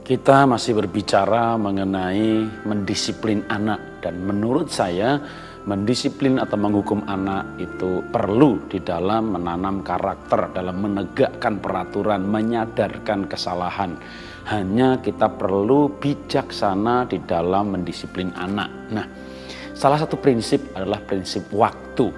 Kita masih berbicara mengenai mendisiplin anak, dan menurut saya mendisiplin atau menghukum anak itu perlu di dalam menanam karakter, dalam menegakkan peraturan, menyadarkan kesalahan. Hanya kita perlu bijaksana di dalam mendisiplin anak. Nah, salah satu prinsip adalah prinsip waktu.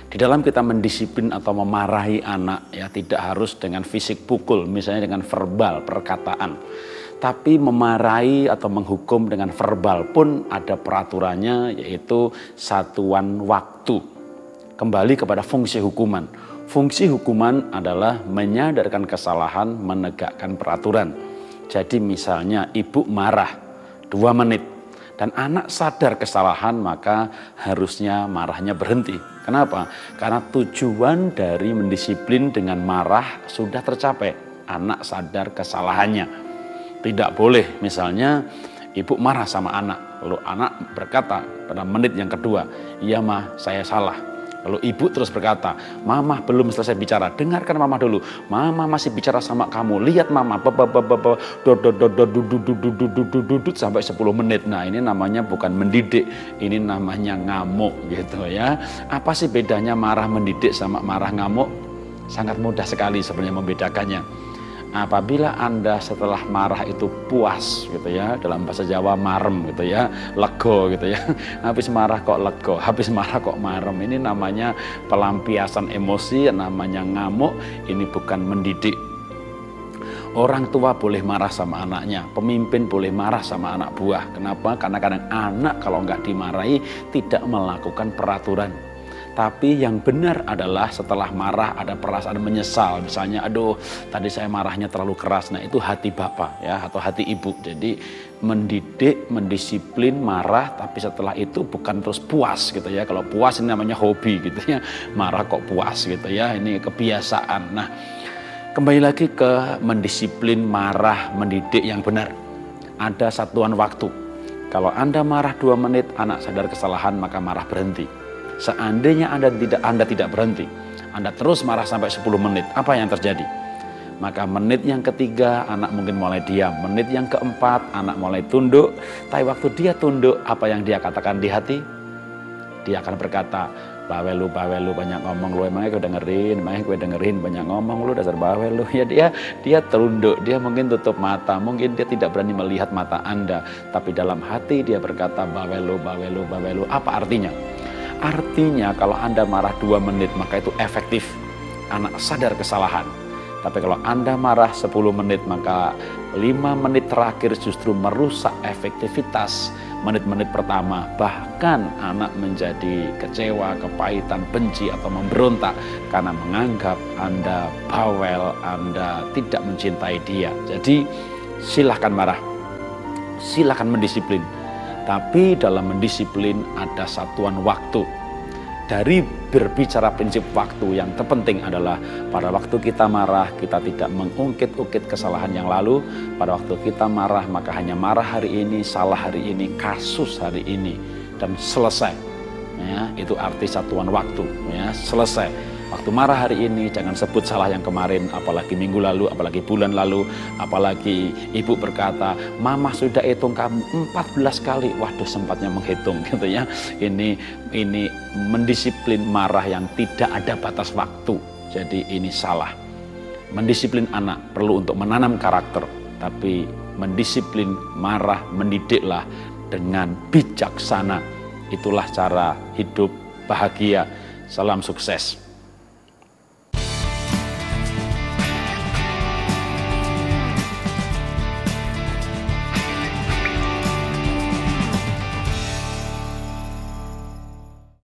Di dalam kita mendisiplin atau memarahi anak, ya tidak harus dengan fisik pukul, misalnya dengan verbal, perkataan. Tapi memarahi atau menghukum dengan verbal pun ada peraturannya, yaitu satuan waktu. Kembali kepada fungsi hukuman. Fungsi hukuman adalah menyadarkan kesalahan, menegakkan peraturan. Jadi misalnya ibu marah 2 menit dan anak sadar kesalahan, maka harusnya marahnya berhenti. Kenapa? Karena tujuan dari mendisiplin dengan marah sudah tercapai. Anak sadar kesalahannya. Tidak boleh misalnya ibu marah sama anak, lalu anak berkata pada menit yang kedua, "Iya ma, saya salah." Lalu ibu terus berkata, "Mama belum selesai bicara, dengarkan mama dulu. Mama masih bicara sama kamu. Lihat mama, sampai 10 menit." Nah, ini namanya bukan mendidik, ini namanya ngamuk gitu ya. Apa sih bedanya marah mendidik sama marah ngamuk? Sangat mudah sekali sebenarnya membedakannya. Apabila Anda setelah marah itu puas gitu ya, dalam bahasa Jawa marem gitu ya, lego gitu ya. Habis marah kok lego, habis marah kok marem. Ini namanya pelampiasan emosi, namanya ngamuk. Ini bukan mendidik. Orang tua boleh marah sama anaknya, pemimpin boleh marah sama anak buah. Kenapa? Karena kadang anak kalau nggak dimarahi tidak melakukan peraturan. Tapi yang benar adalah setelah marah ada perasaan menyesal. Misalnya, aduh tadi saya marahnya terlalu keras. Nah, itu hati bapak ya, atau hati ibu. Jadi mendidik, mendisiplin, marah, tapi setelah itu bukan terus puas gitu ya. Kalau puas ini namanya hobi gitu ya. Marah kok puas gitu ya, ini kebiasaan. Nah, kembali lagi ke mendisiplin, marah, mendidik yang benar. Ada satuan waktu. Kalau Anda marah 2 menit, anak sadar kesalahan, maka marah berhenti. Seandainya Anda tidak berhenti, Anda terus marah sampai 10 menit, apa yang terjadi? Maka menit yang ketiga anak mungkin mulai diam, menit yang keempat anak mulai tunduk. Tapi waktu dia tunduk, apa yang dia katakan di hati? Dia akan berkata, bawel lu banyak ngomong lu, emangnya gue dengerin banyak ngomong lu, dasar bawel lu. Ya dia tunduk, dia mungkin tutup mata, mungkin dia tidak berani melihat mata Anda, tapi dalam hati dia berkata bawel lu. Apa artinya? Artinya kalau Anda marah 2 menit maka itu efektif, anak sadar kesalahan. Tapi kalau Anda marah 10 menit maka 5 menit terakhir justru merusak efektivitas menit-menit pertama. Bahkan anak menjadi kecewa, kepahitan, benci atau memberontak karena menganggap Anda bawel, Anda tidak mencintai dia. Jadi silahkan marah, silahkan mendisiplin. Tapi dalam mendisiplin ada satuan waktu. Dari berbicara prinsip waktu, yang terpenting adalah pada waktu kita marah, kita tidak mengungkit-ungkit kesalahan yang lalu. Pada waktu kita marah, maka hanya marah hari ini, salah hari ini, kasus hari ini, dan selesai. Ya, itu arti satuan waktu. Ya, selesai. Waktu marah hari ini, jangan sebut salah yang kemarin, apalagi minggu lalu, apalagi bulan lalu, apalagi ibu berkata, mama sudah hitung kamu 14 kali. Waduh, sempatnya menghitung gitu ya. Ini mendisiplin marah yang tidak ada batas waktu. Jadi ini salah. Mendisiplin anak perlu untuk menanam karakter, tapi mendisiplin marah, mendidiklah dengan bijaksana. Itulah cara hidup bahagia. Salam sukses.